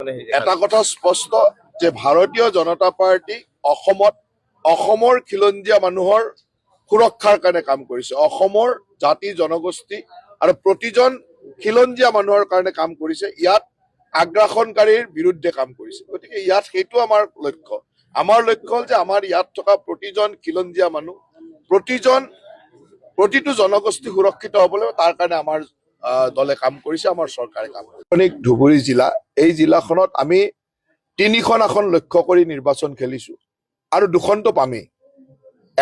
মানে এটা কথা স্পষ্ট যে ভাৰতীয় জনতা পাৰ্টি অসমৰ খিলঞ্জীয়া মানুহৰ সুৰক্ষাৰ কাৰণে কাম কৰিছে, অসমৰ জাতি জনগোষ্ঠী আৰু প্ৰতিজন খিলঞ্জীয়া মানুহৰ কাৰণে কাম কৰিছে, ইয়াত আগ্ৰাসনকাৰীৰ বিৰুদ্ধে কাম কৰিছে। গতিকে ইয়াত সেইটো আমাৰ লক্ষ্য হ'ল যে আমাৰ ইয়াত থকা প্ৰতিজন খিলঞ্জীয়া মানুহ প্ৰতিটো জনগোষ্ঠী সুৰক্ষিত হবলৈ তাৰ কাৰণে আমাৰ দলে কাম কৰিছে, আমাৰ চৰকাৰে কাম কৰিছে। ধুবুৰী জিলা, এই জিলাখনত আমি 3খন আসন লক্ষ্য কৰি নিৰ্বাচন খেলিছো আৰু 2খনটো পামেই।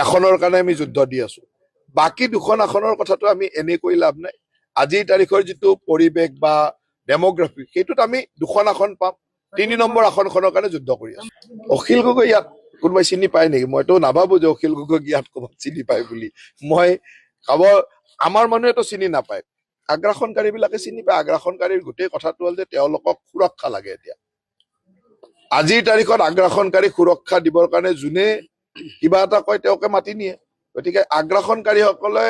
এখনৰ কাৰণে আমি যুদ্ধ দি আছো, বাকী 2খন আসনৰ কথাটো আমি এনেকৈ লাভ নাই। আজিৰ তাৰিখৰ যিটো পৰিৱেশ বা ডেমোগ্ৰাফি, সেইটোত আমি 2খন আসন পাম। 3 নম্বৰ আসনখনৰ কাৰণে যুদ্ধ কৰি আছো। অখিল গগৈ ইয়াত কোনোবাই চিনি পায় নেকি? মইতো নাভাবো যে অখিল গগৈ ইয়াত ক'ৰবাত চিনি পায় বুলি। আমাৰ মানুহেতো চিনি নাপায়, আগ্ৰাসনকাৰী বিলাকে চিনি পায়। আগ্ৰাসনকাৰীৰ গোটেই কথাটো হ'ল যে তেওঁলোকক সুৰক্ষা লাগে। এতিয়া আজিৰ তাৰিখত আগ্ৰাসনকাৰী সুৰক্ষা দিবৰ কাৰণে যোনে কিবা এটা কয় তেওঁকে মাতি নিয়ে। গতিকে আগ্ৰাসনকাৰীসকলে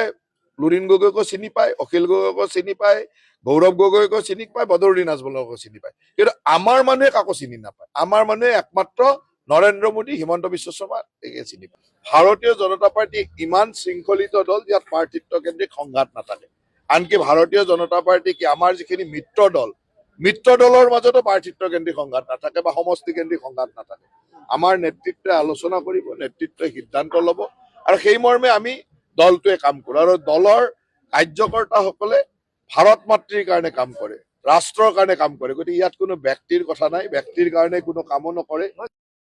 লুৰিণ গগৈকো চিনি পায়, অখিল গগৈকো চিনি পায়, গৌৰৱ গগৈকো চিনি পায়, বদৰুদ্দিন আজমলকো চিনি পায়, কিন্তু আমাৰ মানুহে কাকো চিনি নাপায়। আমাৰ মানুহে একমাত্ৰ নৰেন্দ্ৰ মোদী, হিমন্ত বিশ্ব শৰ্মা একে চিনি পায়। ভাৰতীয় জনতা পাৰ্টি ইমান শৃংখলিত দল, ইয়াত পাৰ্টিত্ব কেন্দ্ৰিক সংঘাত নাথাকে। আনকি ভাৰতীয় জনতা পাৰ্টি কি আমাৰ যিখিনি মিত্ৰ দলৰ মাজতো পাৰ্টিত্ব কেন্দ্ৰিক সংঘাত নাথাকে বা সমষ্টি কেন্দ্ৰিক সংঘাত নাথাকে। আমাৰ নেতৃত্বে আলোচনা কৰিব, নেতৃত্বই সিদ্ধান্ত ল'ব আৰু সেই মৰ্মে আমি দলটোৱে কাম কৰো। আৰু দলৰ কাৰ্যকৰ্তাসকলে ভাৰত মাতৃৰ কাৰণে কাম কৰে, ৰাষ্ট্ৰৰ কাৰণে কাম কৰে। গতিকে ইয়াত কোনো ব্যক্তিৰ কথা নাই, ব্যক্তিৰ কাৰণে কোনো কামো নকৰে।